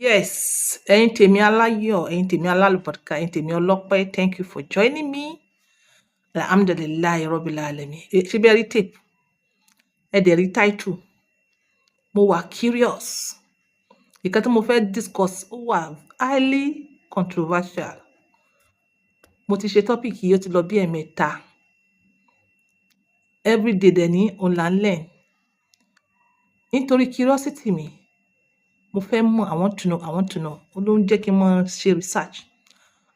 Yes, ẹ̀yin tèmi aláyọ̀, ẹ̀yin tèmi alálùbáríkà, ẹ̀yin tèmi ọlọ́pẹ́, thank you for joining me. Alhamdulillahi Rabbil Alamin. Ṣé bí ẹ rí tape? Ẹ dẹ̀ rí title. Mo wà curious. Nǹkan tí mo fẹ́ discuss ó wà highly controversial. Mo ti ṣe topic yìí ó ti lọ bí ẹ̀mẹ́ta. Everyday dẹ̀ ní òun là ń learn. Nítorí curiosity mi, mo fẹ́ mọ̀, I want to know. Ó ló ń jẹ́ kí n máa ṣe research.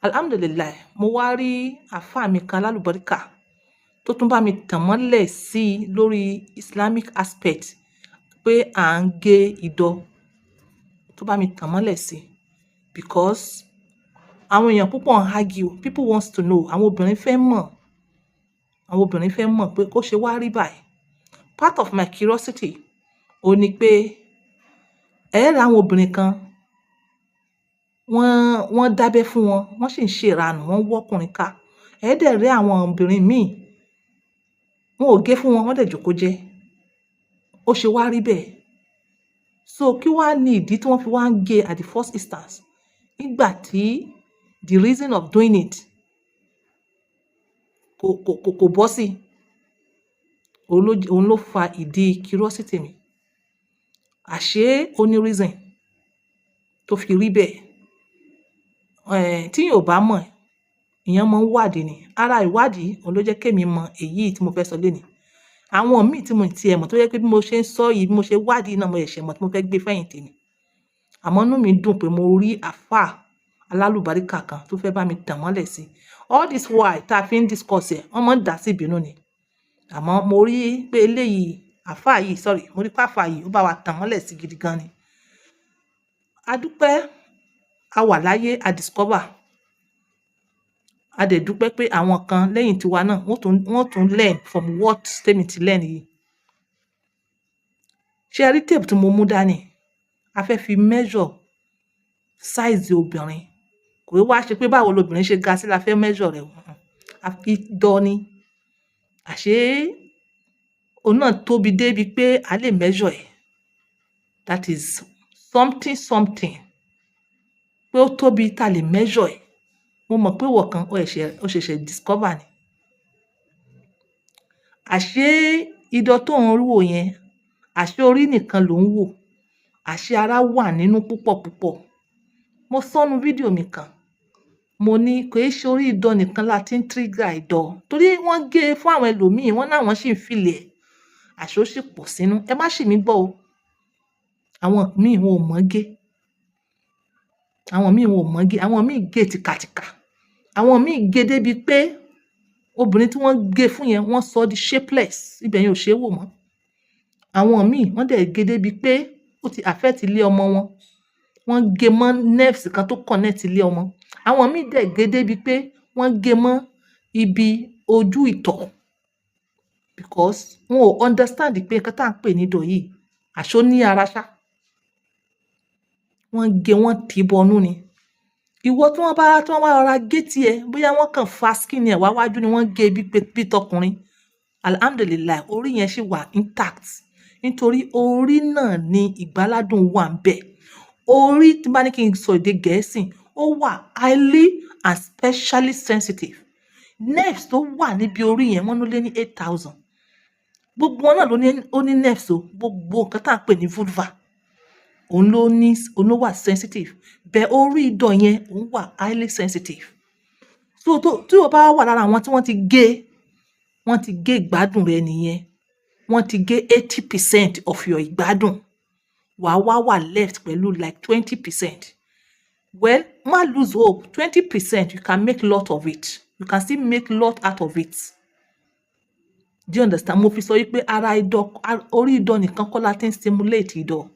Alhamdulillah, mo wá rí àfáà mi kan lálùbáríkà tó tún bá mi tàn mọ́lẹ̀ sí lórí Islamic aspect pé à ń gé ìdọ̀, tó bá mi tàn mọ́lẹ̀ sí because àwọn èèyàn púpọ̀ ń argue, people wants to know, àwọn obìnrin fẹ́ mọ̀ pé kó ṣe wá rí báyìí. Part of my curiosity ó ní pé ra àwọn obìnrin kan wọ́n dábẹ́ fún wọn, wọ́n sì ń ṣe ìranù, wọ́n wọ́kùnrin ká. Dẹ̀ rí àwọn obìnrin míì, wọn ò gé fún wọn, wọ́n dẹ̀ jókòó jẹ́. Ó ṣe wá rí bẹ́ẹ̀. So kí wá ní ìdí tí wọ́n fi wá ń gé at the first instance nígbà tí the reason of doing it kò bọ́ sí. Òun ló fa ìdí curiosity mi. Àṣé ó ní reason tó fi rí bẹ́ẹ̀. Tí yóò bá mọ̀, èèyàn máa ń wádìí ni. Ara ìwádìí òun ló jẹ́ kémi mọ èyí tí mo fẹ́ sọ lénìí. Àwọn míì tí mo tiẹ̀ mọ̀ tó jẹ́ pé bí mo ṣe ń sọ yìí, bí mo ṣe wádìí náà mo ṣẹ̀ṣẹ̀ mọ̀ tí mo fẹ́ gbé fẹ́yìn tèmi. Àmọ́ inú mi dùn pé mo rí àfáà alálùbáríkà kan tó fẹ́ bá mi tàn mọ́lẹ̀ sí. All this while tá a fi ń discuss ẹ̀, wọ́n máa ń dà sí ìbínú ni. Àmọ́ mo rí pé eléyìí, mo rí pé àfáà yìí ó bá wa tàn mọ́lẹ̀ sí gidi gan ni. A dúpẹ́, a wà láyé, a discover. A dẹ̀ dúpẹ́ pé àwọn kan lẹ́yìn tiwa náà wọ́n tún learn from what tèmi ti learn yìí. Ṣé ẹ rí tape tí mo mú dání? A fẹ́ fi measure size obìnrin. Kò wá ṣe pé báwo lobìnrin ṣe ga sí la fẹ́ measure rẹ̀. Ìdọ̀ ni. Àṣé òun náà tóbi débi pé a lè measure ẹ̀. That is something. Pé ó tóbi tá lè measure ẹ̀. Mo mọ̀ pé ìwọ kan ó ṣẹ̀ṣẹ̀ discover ni. Àṣé ìdọ̀ tó ń wò yẹn, àṣé orí nìkan ló ń wò. Àṣé ara wà nínú púpọ̀. Mo sọ́nu fídíò mi kan. Mo ní kò í ṣe orí ìdọ̀ nìkan la ti ń trigger ìdọ̀. Torí wọ́n gé fún àwọn ẹlòmíì, wọ́n náà wọ́n sì ń feel ẹ̀. Àṣé ó sì pọ̀ sínú. Ẹ má ṣì mí gbọ́ o. Àwọn míì wọn ò mọ̀ gé. Àwọn míì gé tìkàtìkà. Àwọn míì gé débi pé obìnrin tí wọ́n gé fún yẹn wọ́n sọ di shapeless. Ibẹ̀ yẹn ò ṣe é wò mọ́. Àwọn míì wọ́n dẹ̀ gé débi pé ó ti affect ilé ọmọ wọn. Wọ́n gé mọ́ nerves kan tó connect ilé ọmọ. Àwọn míì dẹ̀ gé débi pé wọ́n gé mọ́ ibi ojú ìtọ̀. Because wọn ò understand pé nǹkan tá à ń pè ní ìdọ̀ yìí, àṣó ní ara ṣá. Wọ́n gé, wọ́n tì bọnú ni. Ìwọ tí wọ́n bá rọra gé tiẹ̀, bóyá wọ́n kàn fa skin ẹ̀ wá wájú ni wọ́n gé bí tọkùnrin. Alhamdulillah, orí yẹn ṣì wà intact. Nítorí orí náà ni ìgbáládùn wà ń bẹ̀. Orí tí bá ní kí n sọ èdè Gẹ̀ẹ́sì, ó wà highly and specially sensitive. Nerves tó wà níbi orí yẹn wọ́n ló lé ní 8,000. Gbogbo wọn náà ló ní nerves o. Gbogbo nǹkan tá à ń pè ní vulva. Òun ló wà sensitive. Bẹ́ẹ̀ orí ìdọ̀ yẹn òun wà highly sensitive. So tí o bá wà lára àwọn tí wọ́n ti gé ìgbádùn rẹ nìyẹn. Wọ́n ti gé 80% of your ìgbádùn. Wà left pẹ̀lú like 20%. Well, má lose hope. 20% you can make lot of it. You can still make lot out of it. Do you understand? Mo fi sọ wípé orí ìdọ̀ nìkan kọ́ la ti ń stimulate ìdọ̀.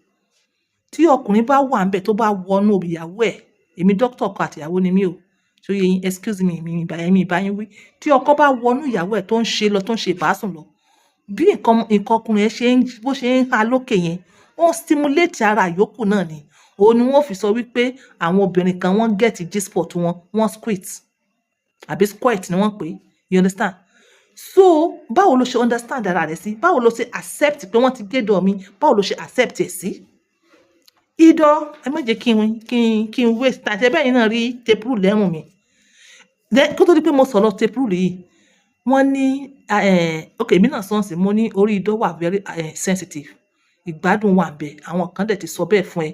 Tí ọkùnrin bá wà ńbẹ̀ tó bá wọnú ìyàwó ẹ̀, èmi doctor ọkọ àti ìyàwó ni mí o. So yẹn, excuse me, mi ìbáyín wí. Tí ọkọ bá wọnú ìyàwó ẹ̀ tó ń ṣe lọ, tó ń ṣe ìbásùn lọ, bí nǹkan ọkùnrin ẹ̀ bó ṣe ń ha lókè yẹn, ó ń stimulate ara yòókù náà ni. Òun ni wọ́n fi sọ wípé àwọn obìnrin kan wọ́n get G-spot wọ́n squirt. Àbí squirt ni wọ́n pè é. You understand? So báwo ló ṣe understand ara rẹ̀ sí? Báwo ló ṣe accept pé wọ́n ti gé ìdọ̀ mi? Báwo ló ṣe accept ẹ̀ sí? idọ́ ẹ má jẹ́ kí n waste time ṣe bẹ́ẹ̀ yín náà rí tape rule lẹ́rùn mi kó tó di pé mo sọ̀rọ̀ tape rule yìí wọ́n ní ok èmi náà sọ́ọ̀sì mo ní orí idọ́ wà very sensitive ìgbádùn wà bẹ́ẹ̀ àwọn kan dẹ̀ ti sọ bẹ́ẹ̀ fún ẹ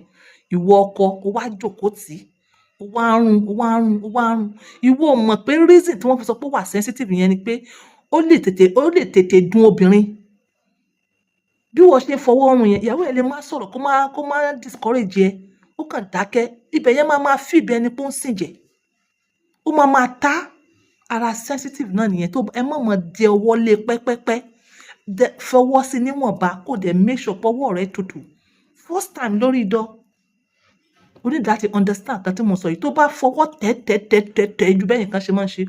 ìwọ ọkọ ó wá jókòó tì í ó wá ń rún ìwọ mọ̀ pé reason tí wọ́n fi sọ pé ó wà sensitive yẹn ni pé ó lè tètè dun obìnrin bí wọ́n ṣe fọwọ́ rún yẹn ìyàwó ẹ̀ lè má sọ̀rọ̀ kó má discourage ẹ ó kàn dákẹ́ ibẹ̀ yẹn máa fi ibẹ̀ ni pé ó ń sìn jẹ ó máa ta ara sensitive náà nìyẹn tó ẹ mọ̀ dẹ ọwọ́ lé pẹ́pẹ́pẹ́ fọwọ́ sí níwọ̀nba kó dẹ̀ make sure pọ́wọ́ rẹ tutù first time lórí idọ́ o ní láti understand kan tí mo sọ yìí tó bá fọwọ́ tẹ́ ju bẹ́ẹ̀ nìkan ṣe máa ń ṣe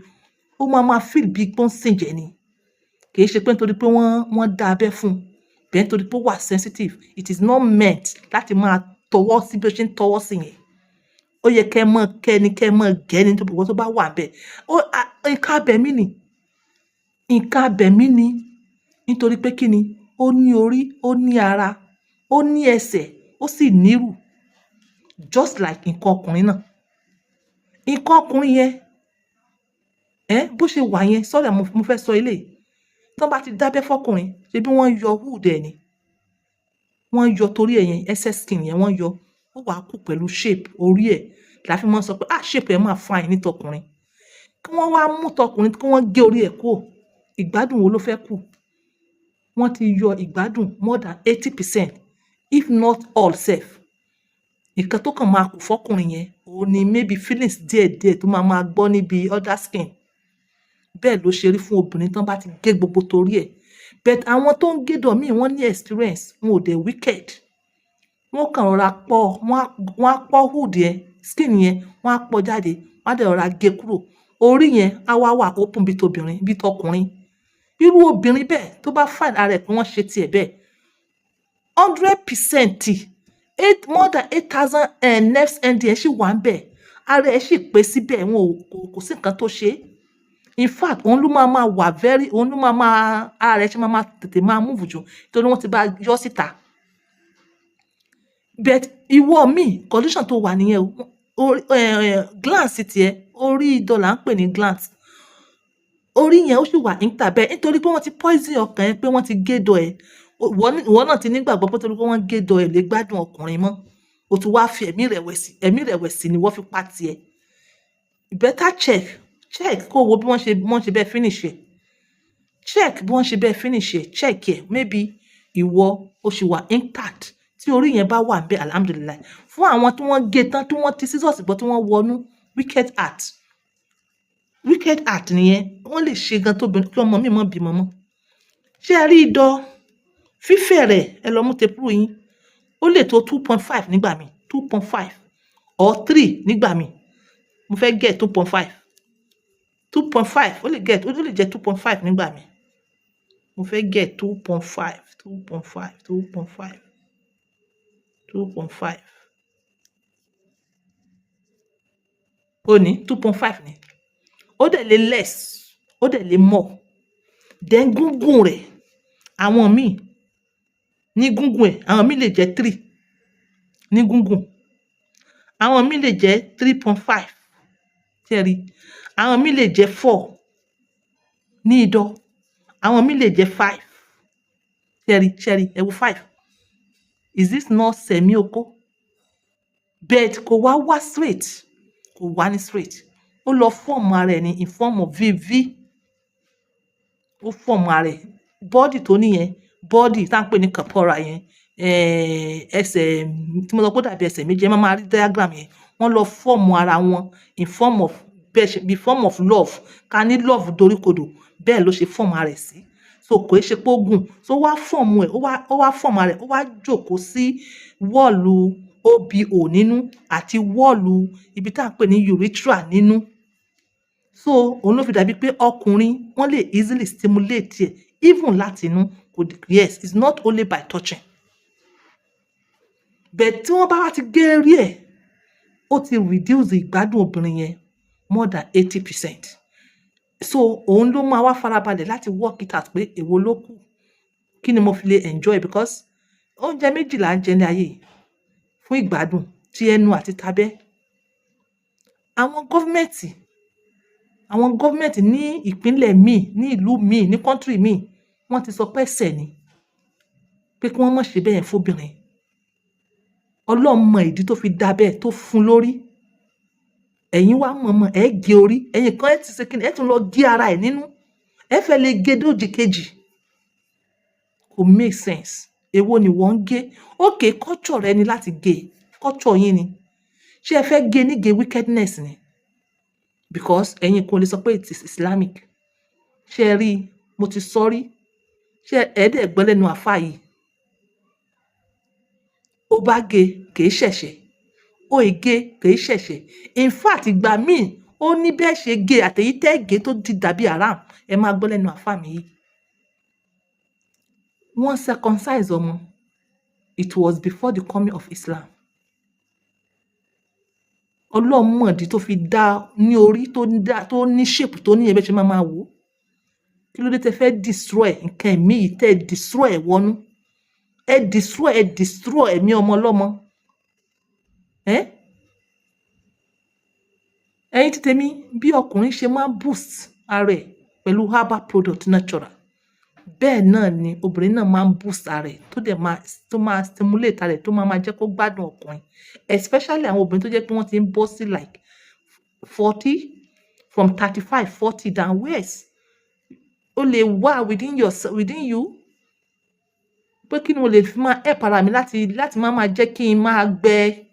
ó máa feel bí pé ó ń sìn jẹ ni kì í ṣe pé nítorí pé wọ́n dá abẹ́ fún un bẹ́ẹ̀ nítorí pé ó wà sensitive it is not meant láti máa tọwọ́ sí bí ó ṣe ń tọwọ́ sí yẹn ó yẹ kẹ́ mọ́ gẹ́ni tó bọ̀ tó bá wà bẹ́ẹ̀ nǹkan abẹ̀mí ni nítorí pé kí ni ó ní orí ó ní ara ó ní ẹsẹ̀ ó sì nírù just like nǹkan ọkùnrin náà nǹkan ọkùnrin yẹn bó ṣe wà yẹn sọ́dọ̀ mo fẹ́ sọ eléyìí tí wọ́n bá ti dábẹ́ fọkùnrin ṣe bí wọ́n yọ wood ẹ̀ ni wọ́n yọ torí ẹ̀ yẹn excess skin yẹn wọ́n yọ ó wàá kù pẹ̀lú shape orí ẹ̀ láfi mọ́ sọ pé shape ẹ̀ máa fine ní tọkùnrin kí wọ́n wá mú tọkùnrin kí wọ́n gé orí ẹ̀ kúrò ìgbádùn wo ló fẹ́ kù wọ́n ti yọ ìgbádùn more than 80% if not all sef nǹkan tó kàn máa kù fọkùnrin yẹn òun ni maybe feelings díẹ̀díẹ̀ tó máa gbọ́ níbi other skin bẹ́ẹ̀ ló ṣe rí fún obìnrin tán bá ti gé gbogbo torí ẹ̀ but àwọn tó ń gédọ̀ míì wọ́n ní experience wọn ò dẹ̀ wicked wọ́n kàn rọra pọ̀ wọ́n á pọ̀ hood yẹn skin yẹn wọ́n á pọ̀ jáde wọ́n á dẹ̀ rọra gé kúrò orí yẹn á wá wà open bí tobìnrin bí tọkùnrin irú obìnrin bẹ́ẹ̀ tó bá find ara ẹ̀ pé wọ́n ṣe tiẹ̀ bẹ́ẹ̀ 100% more than 8,000 nerves end ẹ̀ ṣì wà ń bẹ̀ ara ẹ̀ ṣì pé síbẹ̀ wọn kò sí nǹkan tó ṣe é in fact òun ló máa wà òun ló máa ara rẹ̀ ṣe máa tètè máa múùfù jù torí wọ́n ti bá yọ síta but ìwọ míì condition tó wà nìyẹn glance tiẹ̀ orí idọ́ là ń pè ní glance orí yẹn ó sì wà níta bẹ́ẹ̀ nítorí pé wọ́n ti poison ọkàn ẹ pé wọ́n ti gédọ̀ ẹ ìwọ náà ti nígbàgbọ́ pé torí pé wọ́n gédọ̀ ẹ lè gbádùn ọkùnrin mọ́ o tún wá fi ẹ̀mí rẹ̀wẹ̀sì ni wọ́n fi pa tiẹ̀ better check kó wo bí wọ́n ṣe bẹ́ẹ̀ finish ẹ̀ check bí wọ́n ṣe bẹ́ẹ̀ finish ẹ̀ check ẹ̀ maybe ìwọ o ṣì wà intact tí orí yẹn bá wà ń bẹ alhamdulilayi fún àwọn tí wọ́n gé tán tí wọ́n ti scissors gbọ́ tí wọ́n wọnú wicked art nìyẹn wọ́n lè ṣe gan tóbi kí ọmọ mi mọ́ bímọ mọ́ ṣé ẹ rí idọ́ fífẹ̀ rẹ̀ ẹ lọ mú tepuru yín ó lè tó 2.5 nígbà mi 2.5 or 3 nígbà mi mo fẹ́ get 2.5 ó lè jẹ́ 2.5 nígbà mi mo fẹ́ get 2.5 ó ní 2.5 ni ó dẹ̀ lè less ó dẹ̀ lè more then gúngùn rẹ̀ àwọn míì ní gúngùn ẹ̀ àwọn míì lè jẹ́ 3 ní gúngùn àwọn míì lè jẹ́ 3.5 tẹ́rí àwọn míì lè jẹ́ 4 ní idọ́ àwọn míì lè jẹ́ 5 tẹ́rí ẹ wo 5 is this not semi-oko but kò wá straight kò wá ní straight ó lọ fọ́ọ̀mù ara ẹ̀ ní in form of VV ó fọ́ọ̀mù ara ẹ̀ bọ́dì tó níyẹn bọ́dì tá à ń pè ní corpora yẹn ẹsẹ̀ tí mo sọ pé ó dàbí ẹsẹ̀ méjì ẹ máa rí diagram yẹn wọ́n lọ fọ́ọ̀mù ara wọn in form of love ká ní love doríkodò bẹ́ẹ̀ ló ṣe fọ́ọ̀mù ara ẹ̀ sí so kò é ṣe pé ó gùn so ó wá fọ́ọ̀mù ẹ̀ ó wá fọ́ọ̀mù ara ẹ̀ ó wá jókòó sí wọ́ọ̀lù OBO nínú àti wọ́ọ̀lù ibi tá à ń pè ní urethra nínú so òun ló fi dàbí pé ọkùnrin wọ́n lè easily stimulate ẹ̀ even láti inú yes it's not only by touching but tí wọ́n bá wá ti gé rí ẹ̀ ó ti reduce ìgbádùn obìnrin yẹn more than 80% so òun ló máa wá farabalẹ̀ láti work it out pé èwo ló kù kí ni mo fi lè enjoy because oúnjẹ méjìlá ń jẹ ní ayé fún ìgbádùn ti ẹnu àti tabẹ́. Àwọn gọ́fíńmẹ̀ntì ní ìpínlẹ̀ míì, ní ìlú míì, ní kọ́ńtírì míì, wọ́n ti sọ pé ẹ̀ṣẹ̀ ni pé kí wọ́n má ṣe bẹ́ẹ̀ fóbìnrin. Ọlọ́run mọ ìdí tó fi dá bẹ́ẹ̀, tó fún lórí. Ẹ̀yin wá mọ̀ọ́mọ̀ ẹ gé orí, ẹ̀yin kan ẹ ti ṣe kíni, ẹ tún lọ gé ara ẹ̀ nínú, ẹ fẹ́ lè gé dójì kejì. Kò make sense. Èwo ni wọ́n ń gé? Okay, culture rẹ ni láti gé, culture yín ni. Ṣé ẹ fẹ́ gé nígé wickedness ni? Because ẹ̀yin kò lè sọ pé it is Islamic. Ṣé ẹ rí, mo ti sọ rí, ṣé ẹ̀ẹ́dẹ̀ gbọ́ lẹ́nu àfáà yìí? Ó bá gé kìí ṣẹ̀ṣẹ̀, ó gé kìí ṣẹ̀ṣẹ̀. In fact, ìgbà míì ó ní bẹ́ẹ̀ ṣe gé àtẹ̀yí tẹ́ gé tó ti dàbí haram. Ẹ máa gbọ́ lẹ́nu àfáà mi yìí. Wọ́n circumcise ọmọ. It was before the coming of Islam. Ọlọ́run mọ̀ ìdí tó fi dá ní orí tó ní shape tó ní ẹbẹ́ ṣe máa wò. Kí ló dé tẹ́ fẹ́ destroy nǹkan ẹ̀mí yìí, tẹ́ destroy ẹ̀ wọnú? Ẹ destroy ẹ̀mí ọmọ ọlọ́mọ. Ẹ̀yin ti tèmi, bí ọkùnrin ṣe máa boost ara ẹ̀ pẹ̀lú herbal product natural, bẹ́ẹ̀ náà ni obìnrin náà máa ń boost ara ẹ̀ tó máa stimulate ara ẹ̀ tó máa jẹ́ kó gbádùn ọkùnrin, especially àwọn obìnrin tó jẹ́ pé wọ́n ti ń bọ́ sí like 40, from 35, 40 downwards. Ó lè wà within you pé kí ni mo lè fi máa help ara mi láti máa jẹ́ kí n máa gbẹ.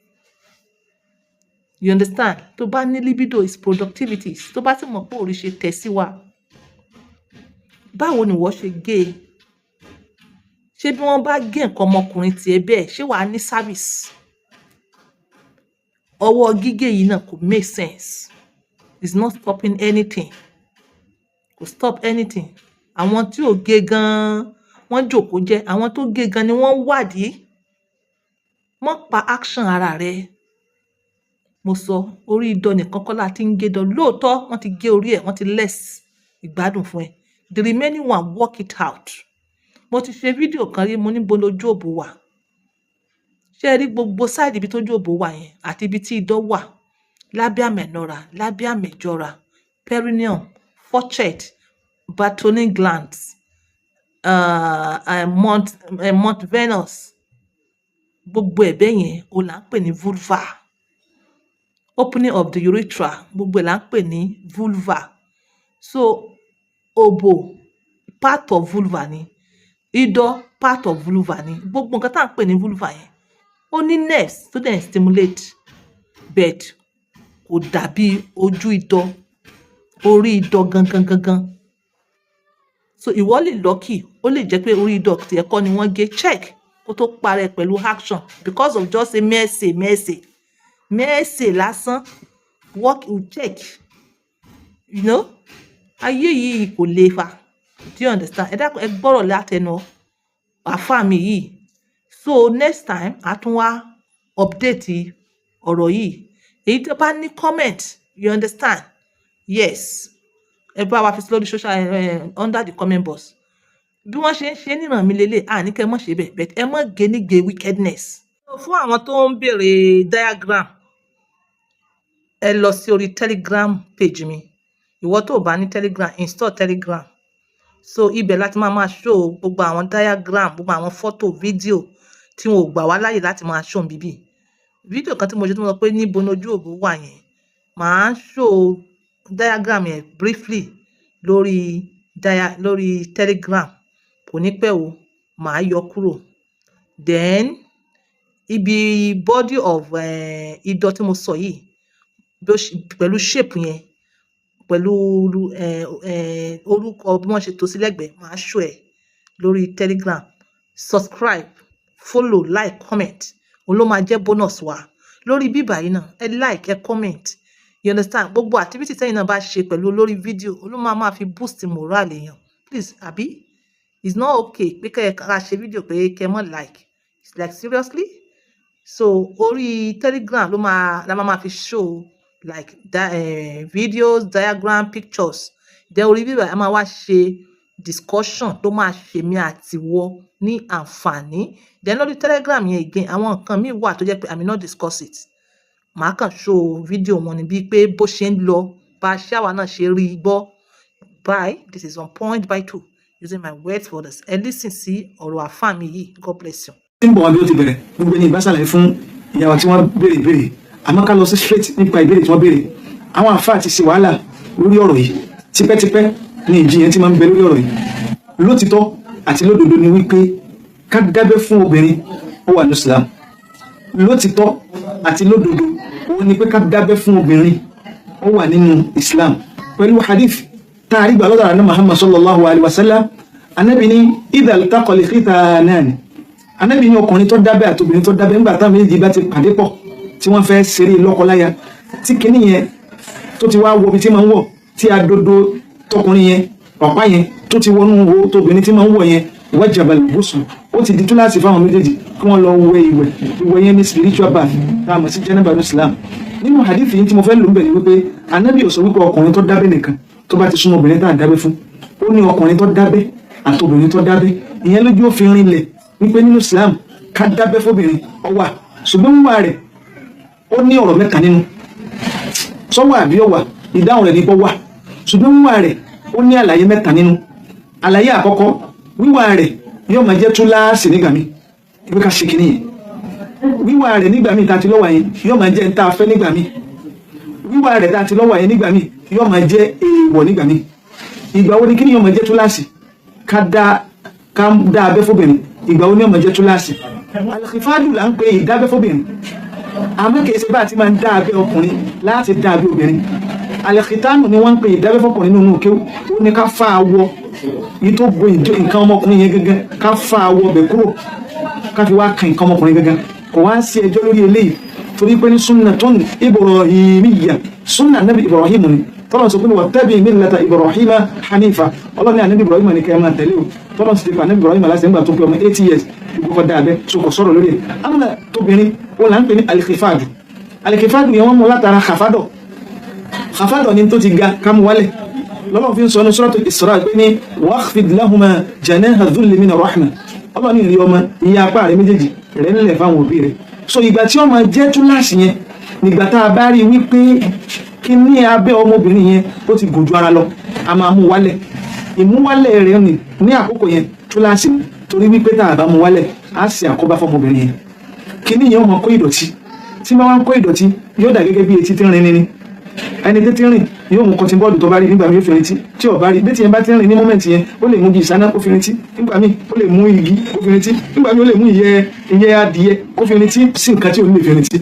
You understand? Tó bá ní libido is productivity. Tó bá sì mọ̀ pé orí ṣe tẹ̀ sí wa. Báwo ni wọ́n ṣe gé? Ṣé bí wọ́n bá gé nǹkan ọmọkùnrin tiẹ̀ bẹ́ẹ̀, ṣé wàá ní service? Ọwọ́ gígé yìí náà kò make sense. It's not stopping anything. Kò stop anything. Àwọn tí ò gé gan-an wọ́n jókòó jẹ́. Àwọn tó gé gan-an ni wọ́n wádìí. Mọ́ pa action ara rẹ̀. Mo sọ orí idọ̀ nìkan kọ́ la ti ń gé dán. Lóòótọ́ wọ́n ti gé orí ẹ̀, wọ́n ti less ìgbádùn fún ẹ. The remaining one, work it out. Mo ti ṣe fídíò kan rí, mo ní bo lójú òbò wà. Ṣé ẹ rí gbogbo side ibi tójú òbò wà yẹn àti ibi tí idọ̀ wà? Labia minora, labia majora, perineum, fourchette, Bartholin glands, Mont Venus. Gbogbo ẹ̀bẹ̀ yẹn o là ń pè ní vulva. Opening of the urethra, gbogbo ẹ̀ là ń pè ní vulva. So òbò part of vulva ni, idọ̀ part of vulva ni. Gbogbo nǹkan tá à ń pè ní vulva yẹn ó ní nerves tó dẹ̀ stimulate, but kò dàbí ojú idọ̀, orí idọ̀ gangan. So ìwọ lè lucky, ó lè jẹ́ pé orí idọ̀ tí ẹ̀kọ́ ni wọ́n gé. Check kó tó parẹ́ pẹ̀lú action because of just a mercy lásán. Work, check. You know? Ayé yìí kò lè fa. Do you understand? Ẹ dákun ẹ gbọ́rọ̀ látẹnu àfáà mi yìí. So next time a tún wá update ọ̀rọ̀ yìí. Èyí tó bá ní comment, you understand? Yes. Ẹ bá wa fi sí lórí social under the comment box. Bí wọ́n ṣe ń ṣe níran mi lélẹ̀, ní kẹ́ mọ̀ ṣe bẹ́ẹ̀, but ẹ mọ̀ gé nígé wickedness. Fún àwọn tó ń béèrè diagram, ẹ lọ sí orí Telegram page mi. Ìwọ tó bá ní Telegram, install Telegram. So ibẹ̀ láti máa show gbogbo àwọn diagram, gbogbo àwọn photo, video tí wọn ò gbà wá láyè láti máa show bíbí. Video kan tí mo ṣe tí mo sọ pé níbo lójú òbò wà yẹn, màá show diagram yẹn briefly lórí Telegram. Kò ní pẹ́ o, màá yọ kúrò. Then ibi body of idọ̀ tí mo sọ yìí pẹ̀lú shape yẹn, pẹ̀lú orúkọ bí wọ́n ṣe tò sí lẹ́gbẹ̀ẹ́, màá show ẹ̀ lórí Telegram. Subscribe, follow, like, comment. Òun ló máa jẹ́ bonus wa lórí bíbà yìí náà. Ẹ like, ẹ comment. You understand? Gbogbo activity tẹ́yin náà bá ṣe pẹ̀lú lórí fídíò, òun ló máa fi boost moral èèyàn. Please, àbí? It's not okay pé kẹ́ ẹ ká ṣe fídíò pé kẹ́ mọ́ like. It's like seriously? So orí Telegram la máa fi show like videos, diagram, pictures. Then orí bíbà a máa wá ṣe discussion tó máa ṣe mí àti wọ ní àǹfààní. Then lórí Telegram yẹn again, àwọn nǹkan míì wà tó jẹ́ pé I may not discuss it. Màá kàn show fídíò wọn ni bíi pé bó ṣe ń lọ, bá ṣáwa náà ṣe rí gbọ́. Bye. This is on point by 2. Using my words for this. Ẹ listen sí ọ̀rọ̀ àfáà mi yìí. God bless you. tí ń bọ̀ wá bí ó ti bẹ̀rẹ̀ gbogbo ní ìbásàlàyé fún ìyàwó tí wọ́n béèrè ìbéèrè àmọ́ ká lọ sí straight nípa ìbéèrè tí wọ́n béèrè. àwọn àfáà ti ṣe wàhálà lórí ọ̀rọ̀ yìí tipẹ́tipẹ́ ní ìjiyàn tí máa ń bẹ lórí ọ̀rọ̀ yìí. lótìtọ́ àti lódodo ni wípé ká dábẹ́ fún obìnrin ó wà ní Islam. lótìtọ́ àti lódodo ó ní pé ká dábẹ́ fún obìnrin ó wà nínú Islam. pẹ̀lú hadith tá a rí gbà lọ́dọ̀ àná Muhammad sallallahu alayhi wa sallam, Ànábì ní idha iltaqa al-khitanani, Ànábì ní ọkùnrin tó dábẹ́ àti obìnrin tó dábẹ́ nígbà táwọn méjì bá ti pàdé pọ̀ tí wọ́n fẹ́ ṣeré lọ́kọláya, tí kinní yẹn tó ti wá wọ ibi tí máa ń wọ̀, tí adodo tọkùnrin yẹn ọ̀pá yẹn tó ti wọnú wo tóbìnrin tí máa ń wọ̀ yẹn wajaba al-ghusl, ó ti di túláàsì fáwọn méjèèjì kí wọ́n lọ wẹ ìwẹ̀ yẹn ní spiritual bath tá a mọ̀ sí janaba ní Islam. nínú hadith yìí tí mo fẹ́ lò ń bẹ̀ ni wípé Ànábì ò sọ wípé ọkùnrin tó dábẹ́ nìkan tó bá ti súnmọ́ obìnrin tá à dábẹ́ fún, ó ní ọkùnrin tó dábẹ́ àti obìnrin tó dábẹ́. ìyẹn lójú òfin rinlẹ̀ wípé nínú Islam ká dábẹ́ fóbìnrin ó wà, ṣùgbọ́n wíwà rẹ̀ ó ní ọ̀rọ̀ mẹ́ta nínú. sọ́wọ́ àbí ọ̀wà, ìdáhùn rẹ̀ ní pọ́ wà, ṣùgbọ́n wíwà rẹ̀ ó ní àlàyé mẹ́ta nínú. àlàyé àkọ́kọ́, wíwà rẹ̀ yóò máa jẹ́ túláàsì nígbà míì ibi ká ṣe kìíní yẹn. wíwà rẹ̀ nígbà míì tá a ti lọ́wọ́ yẹn yóò máa jẹ́ ń tá a fẹ́ nígbà míì. wíwà rẹ̀ tá a ti lọ́wọ́ yẹn nígbà míì yóò máa jẹ́ èèwọ̀ nígbà míì. ìgbà wo ni kí ni yóò máa jẹ́ túláàsì? ká dá abẹ́ fóbìnrin. ìgbà wo ni yóò máa jẹ́ túláàsì? al-khifadu là ń pe ìdábẹ́ fóbìnrin, àmọ́ kìí ṣe bá a ti máa ń dá abẹ́ ọkùnrin láti dá abẹ́ obìnrin. al-khitanu ni wọ́n ń pe ìdábẹ́ fọkùnrin nínú kéwú, ó ní ká fa awọ yìí tó bo nǹkan ọmọkùnrin yẹn gẹ́gẹ́, ká fa awọ bẹ̀ kúrò ká fi wá kan nǹkan ọmọkùnrin gẹ́gẹ́. kò wá sí ẹjọ́ lórí eléyìí torí pé ní sunnatun ibrahimiyya, sunna nabi Ibrahim ni tọ́lọ̀ sọ pé wattabi millata Ibrahima hanifa, ọlọ́ni ànábì Ibrahim ní kẹ́ẹ̀ máa tẹ̀lé o. tọ́lọ̀ sì ti pa ànábì Ibrahim aláṣẹ nígbà tó pé ọmọ 80 years ìgbọ́kọ̀ dáadẹ́ so kò sọ̀rọ̀ lórí ẹ̀. amúnà tóbìnrin ó là ń pè ní al-khifadu. al-khifadu yẹn wọ́n mú látara khafadọ̀ ni tó ti ga kámú wálẹ̀. lọ́lọ́ fi ń sọ ní suratul Isra pé ní wakhfid lahuma janaha dhulli mina rahma, ọlọ́ni ìrì ọmọ ìyá apá rẹ̀ méjèèjì rẹ̀ nílẹ̀ fáwọn òbí rẹ̀. so ìgbà tí ọmọ jẹ́ túláàsì yẹn nígbà tá a bá rí wípé kí ní abẹ́ ọmọbìnrin yẹn ó ti gùn ju ara lọ, a máa mú wálẹ̀. ìmúwálẹ̀ rẹ̀ ní àkókò yẹn túláàsì torí wípé tá a bá mú wálẹ̀ á sì àkóbá fọmọbìnrin yẹn. kí ní yẹn ó máa kó ìdọ̀tí, tí máa wá ń kó ìdọ̀tí yóò dà gẹ́gẹ́ bí etí tí ń rin ni ẹni tí ń rìn yóò mú kọtí bọ́ọ̀lù tó bá rí nígbà míì ó fi rintí, tí ò bá rí bẹ́ẹ̀ tí yẹn bá ti ń rìn ní mọ́mẹ́ǹtì yẹn ó lè mú igi ìsáná ó fi rintí, nígbà míì ó lè mú igi ó fi rintí, nígbà míì ó lè mú ìyẹ́ adìyẹ ó fi rintí sí nǹkan tí ò ní lè fi rintí.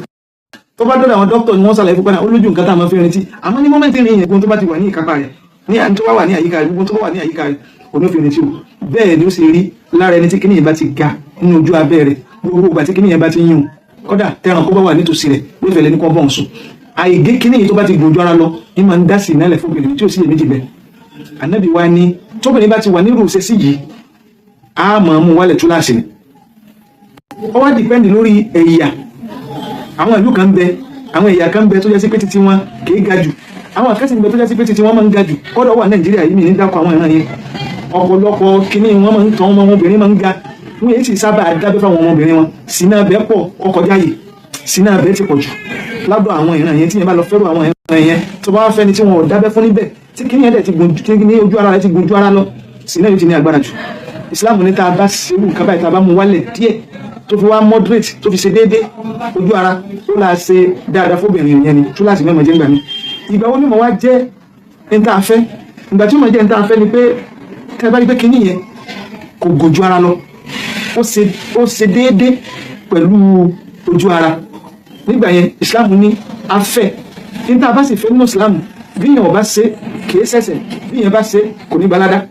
tó bá dọ́dọ̀ àwọn dókítà ni wọ́n ṣàlàyé fún padà ó lójú nǹkan tá a máa fi rintí, àmọ́ ní mọ́mẹ́ǹtì rìn yẹn gbogbo tó bá ti wà ní ìkápá rẹ̀ ní àní tó bá wà ní àyíká rẹ̀ gbogbo tó bá wà ní àyíká rẹ̀ ò ní fi rintí o. bẹ́ẹ̀ ni ó ṣe rí lára ẹni tí kíní yẹn bá ti ga nínú ojú abẹ́ rẹ̀ gbogbo ìgbà tí kíní yẹn bá ti yún kódà tẹran kó bá wà nítòsí rẹ̀ ó fẹ̀lẹ́ ní kó bọ̀ ń sùn. àìgé kíní yìí tó bá ti gbòjú ara lọ ní máa ń dá sí ìnálẹ̀ fún obìnrin tí ó sì yẹ méjì bẹ́ẹ̀. Ànábì wa ní tóbìnrin bá ti wà nírú ìṣesí yìí á máa mú wálẹ̀ túláàsì ni. ó wá dìpẹ́ndì lórí ẹ̀yà. àwọn ìlú kan bẹ àwọn ẹ̀yà kan bẹ tó jẹ́ sí pé títí wọn kì í ga jù, àwọn akẹ́sìn bẹ tó jẹ́ sí pé títí wọn máa ń ga jù. kọ́dọ̀ wà Nàìjíríà yìí mi ní dákọ̀ àwọn ìran yẹn ọ̀pọ̀lọpọ̀ kíní wọn máa ń tàn ọmọbìnrin máa ń ga, wọn yéé sì sábà dábẹ́ fáwọn ọmọbìnrin wọn. sínú abẹ́ pọ̀ ọkọ̀ jáyè, sínú abẹ́ ti pọ̀ jù lábọ̀ àwọn ìran yẹn tí yẹn bá lọ fẹ́rù àwọn ìran yẹn tó bá fẹ́ ni tí wọn ò dábẹ́ fún níbẹ̀ tí kíní yẹn dẹ̀ ti gùn ní ojú ara rẹ̀ ti gùn ju ara lọ, sínú yóò ti ní agbára jù. Islam ní tá a bá ṣerú nǹkan báyìí tá a bá mú wálẹ̀ díẹ̀ tó fi wá moderate tó fi ṣe déédé ojú ara tó là ṣe dáadáa fóbìnrin yẹn ni tó láti mẹ́mọ̀ jẹ́ ńgbà mi. ìgbà wo ni mo wá jẹ́ ní tá a fẹ́? ìgbà tí mo jẹ́ ní tá a fẹ́ ni pé tẹ́ bá rí pé kíní yẹn kò gùn ju ara lọ, ó ṣe déédé pẹ̀lú ojú ara. nígbà yẹn Islam ní afẹ́ ní tá a bá sì fẹ́ nínú Islam bí yẹn ò bá ṣe kìí ṣẹ̀ṣẹ̀, bí yẹn bá ṣe kò ní balada.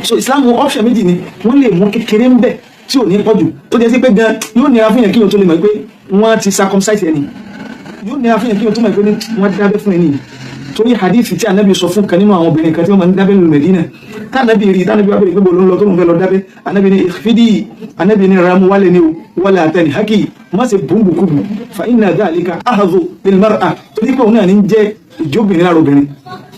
so Islam option méjì ni, wọ́n lè mú kékeré ń bẹ̀ tí ò ní pọ̀jù tó jẹ́ sí pé gan yóò nira fún yẹn kí yóò tó lè mọ̀ pé wọ́n ti circumcise ẹni, yóò nira fún yẹn kí yóò tó mọ̀ pé wọ́n dábẹ́ fún ẹni. torí hadith tí Ànábì sọ fún kan nínú àwọn obìnrin kan tí wọ́n máa ń dábẹ́ nínú Medina tánàbí rí tánàbí wá bẹ̀rẹ̀ pé bọ́ọ̀lù ń lọ tó ń fẹ́ lọ dábẹ́, Ànábì ní ìfídí, Ànábì ní ramu wálé ni o wọlé àtẹni hákì má ṣe bùnbùkúbù fa inna dhalika ahadhu lil mar'a torí pé òun náà ní jẹ́ ìjóbìnrin lára obìnrin.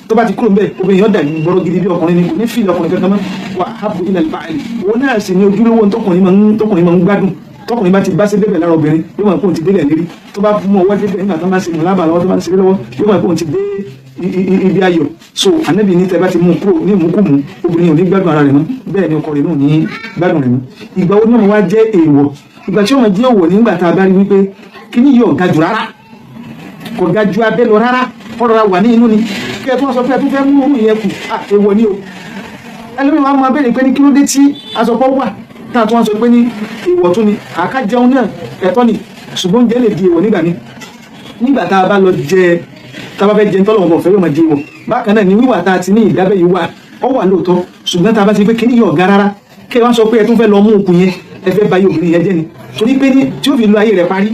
tó bá ti kúrò ńbẹ̀ obìnrin yóò dàbí gbọ́rọ̀ gidi bí ọkùnrin ni kò ní fìlà ọkùnrin kankan mọ́ wà habu ila al-ba'li òun náà sì ní ojúlówó tọkùnrin máa ń gbádùn tọkùnrin bá ti bá sí débẹ̀ lára obìnrin yóò máa kó ti délẹ̀ lérí tó bá mú ọwọ́ débẹ̀ nígbà tó bá ṣe mọ̀lábà lọ́wọ́ tó bá ń ṣe lọ́wọ́ yóò máa kó ti dé ibi ayọ̀ so Ànábì ní tẹ́ bá ti mú kúrò ní ìmúkùmù obìnrin ò ní gbádùn ara rẹ̀ mọ́ bẹ́ẹ̀ ni ọkọ rẹ̀ náà ní gbádùn rẹ̀ mọ́ ìgbà wo ni wọ́n wá jẹ́ èèwọ̀ ìgbà tí wọ́n jẹ́ òwò nígbà tá a bá rí wípé kíní yóò ga jù rárá kò ga ju abẹ́ lọ rárá ọ̀rọ̀ wà ní inú ni kí ẹ tó sọ pé ẹ tó fẹ́ mú òun yẹn kù èèwọ̀ ni o ẹlẹ́mìí wọn máa bẹ̀rẹ̀ pé ní kí ló dé tí asọ̀pọ̀ wà táà tó wọ́n sọ pé ní èèwọ̀ tún ni àká jẹun náà ẹ̀tọ́ ni ṣùgbọ́n oúnjẹ lè di èèwọ̀ nígbà tá a bá lọ jẹ tá a bá fẹ́ jẹ tọ́lọ̀ ọ̀bọ̀ fẹ́ yóò máa di èèwọ̀ bákan náà ni wíwà tá a ti ní ìdábẹ́ yìí wà ọ wà lóòótọ́ ṣùgbọ́n tá a bá ti pé kíní yóò ga rárá kí ẹ wá sọ pé ẹ tún fẹ́ lọ mú òkun yẹn ẹ fẹ́ ba obìnrin yẹn jẹ́ ni torí pé ní tí ó fi lo ayé rẹ̀ parí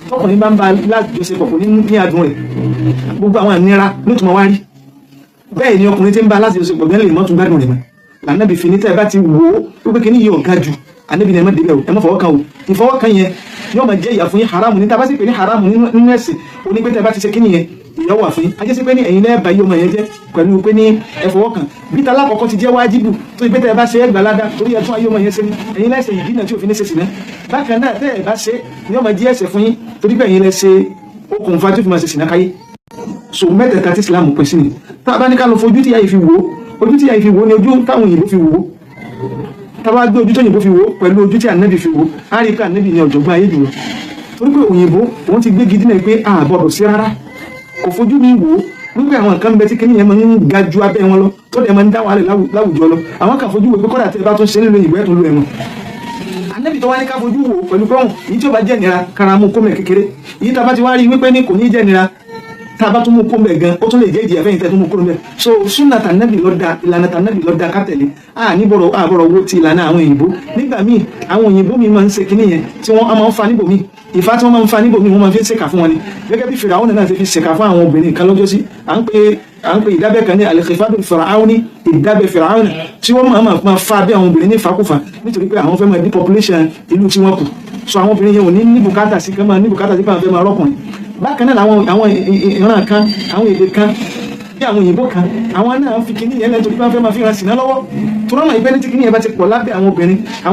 tọkùnrin bá ń ba lájọṣepọ̀ kò ní adùn rẹ̀ gbogbo àwọn ìnira ló tún máa wá rí bẹ́ẹ̀ ni ọkùnrin tí ń bá lájọṣepọ̀ gẹ́lẹ́ lè mọ́ tún gbádùn rẹ̀ mọ́ lànàbì fi ní tẹ́ ẹ bá ti wò ó wípé kíní yóò ga jù Ànábì ní ẹ má débẹ̀ o ẹ má fọwọ́ kan o ìfọwọ́ kan yẹn yóò máa jẹ́ ìyà fún yín haramu ní tá a bá sì pè ní haramu nínú ẹ̀sìn oní pé tẹ́ ẹ bá ti ṣe kíní yẹn ìyà wà fún yín ajẹ́ sí pé ní ẹ̀yin náà bá yóò máa yẹn jẹ́ pẹ̀lú pé ní ẹ fọwọ́ kan bí ta lákọ̀ọ́kọ́ ti jẹ́ wájibù tó ìpé tẹ́ ẹ bá ṣe é gbàládá torí ẹ tún ayé máa yẹn ṣe ní ẹ̀yin lẹ́sẹ̀ yìí dínà tí òfin ní ṣe sí náà bákan náà tẹ́ ẹ bá ṣe yóò máa jẹ́ ẹ̀ṣẹ̀ fún yín torí pé ẹ̀yin lẹ ṣe okùnfà tó fi máa ṣe sí náà káyé so mẹ́tẹ̀ẹ̀ta tí Islam pín sí ni tá a bá ní ká lọ fojú tí yáyí fi wò ojú tí yáyí fi wò ni ojú táwọn òyìnbó fi wò tàbá gbé ojú tó òyìnbó fi wò pẹ̀lú ojú tí Ànábì fi wò á rí i pé Ànábì ni ọ̀jọ̀gbọ́n ayé jùlọ torí pé òyìnbó òun ti gbé gidi náà pé a gbọ́dọ̀ sí rárá kò fojú mi wò wípé àwọn nǹkan bẹ tí kíní yẹn máa ń ga ju abẹ́ wọn lọ tó dẹ̀ máa ń dá wàhálà láwùjọ lọ àwọn kan fojú wò pé kọ́dà tẹ́ bá tún ṣe nílò òyìnbó ẹ̀ tó lu ẹ̀wọ̀n Ànábì tó wá ní ká fojú wò pẹ̀lú pẹ́wọ̀n èyí tí ó bá jẹ́ nira karamu kómẹ̀ kékeré èyí tá a bá ti wá rí wípé ní kò ní jẹ́ nira tá a bá tún mú kómẹ̀ gan ó tún lè jẹ́ ìjìyà fẹ́yìn tẹ́ tún mú kómẹ̀ so súnà tànàbì lọ́dà ìlànà tànàbì lọ́dà ká tẹ̀lé níbọ̀rọ̀ àbọ̀rọ̀ wo ti ìlànà àwọn òyìnbó nígbà míì àwọn òyìnbó mi máa ń ṣe kíní yẹn tí wọ́n máa ń fa níbò míì ìfá tí wọ́n máa ń fa níbò míì wọ́n máa fi ń ṣèkà fún wọn ni gẹ́gẹ́ bí Fìràwọn náà ti fi ṣèkà fún àwọn obìnrin kan lọ́jọ́ sí à ń pè ìdábẹ́ kan ní al-khifadu Fìràwọn ní ìdábẹ́ Fìràwọn tí wọ́n máa fa bí àwọn obìnrin ní ìfakúfà nítorí pé àwọn fẹ́ máa dín population ìlú tí wọ́n kù so àwọn obìnrin yẹn ò ní bùkátà sí kan máa ní bùkátà sí kan fẹ́ máa rọ́kùnrin bákan náà àwọn ìran kan àwọn èdè kan bí àwọn òyìnbó kan àwọn náà fi kíní yẹn lẹ́tọ̀ọ́ bí wọ́n fẹ́ máa fi ran sìnà lọ́wọ́ tó rọ́mọ̀ ìpẹ́ ní tí kíní yẹn bá ti pọ̀ lábẹ́ àwọn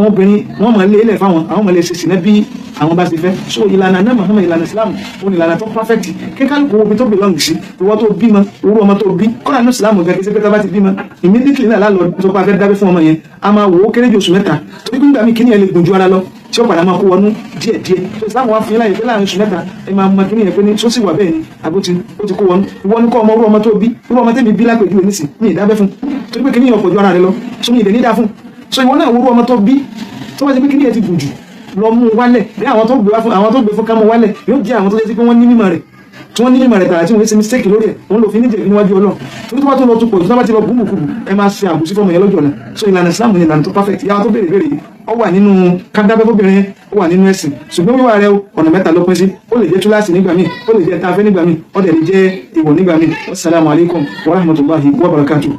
obìnrin wọ́n máa lé ilẹ̀ fáwọn àwọn máa lè ṣe sìnà bí àwọn bá ti fẹ́ so ìlànà náà Muhammad ìlànà Islam ó ní ìlànà tó perfect kíkálùkù omi tó belong sí ìwọ tó bímọ orú ọmọ tó bí kọ́nà ní Islam gẹ́gẹ́ sí pé tá bá ti bímọ immediately náà lálọ́ tó pa fẹ́ dábẹ́ fún ọmọ yẹn a máa wò ó kéré jù oṣù mẹ́ta torí pé nígbà míì kíní yẹn lè gùn ju ara lọ tí ó padà máa kó wọnú díẹ̀díẹ̀ tó Islam wá fi láyé pé láàrin oṣù mẹ́ta ẹ máa mọ kíní yẹn pé ní sọ́sì wà bẹ́ẹ̀ ni àbó ti kó wọnú ìwọ ní kọ́ ọmọ orú ọmọ tó bí irú ọmọ tẹ́mi bí lápèjú ẹ̀ nísìn ní ìdábẹ́ fún torí pé kíní yẹn ọ̀pọ̀ ju ara rẹ lọ so ní ìdè nídà fún so ìwọ náà orú ọmọ tó bí tó bá ti pé kíní yẹn ti gùn jù lọ mú wálẹ̀ bí àwọn tó gbé fún ká mú wálẹ̀ yóò jẹ́ àwọn tó jẹ́ sí pé wọ́n ní mímọ̀ rẹ̀ tí wọ́n ní mímọ̀ rẹ̀ tààrà tí wọ́n ṣe mistake lórí ẹ̀ wọ́n lò fi níjẹ̀ níwájú Ọlọ́run torí tó bá tó lọ tó pọ̀ tó bá ti lọ búbùkúbù ẹ máa ṣe àbùsí fọmọ yẹn lọ́jọ́ ọ̀la so ìlànà Islam ní ìlànà tó perfect ìyá tó béèrè béèrè ó wà nínú kádábẹ́ fóbìnrin yẹn ó wà nínú ẹ̀sìn ṣùgbọ́n wíwá rẹ ọ̀nà mẹ́ta ló pín sí ó lè jẹ́ túláàsì nígbà míì ó lè jẹ́ tafẹ́ nígbà míì ó dẹ̀ lè jẹ́ ìwọ̀ nígbà míì. Wassalamu alaikum wa rahmatullahi wa barakatuh.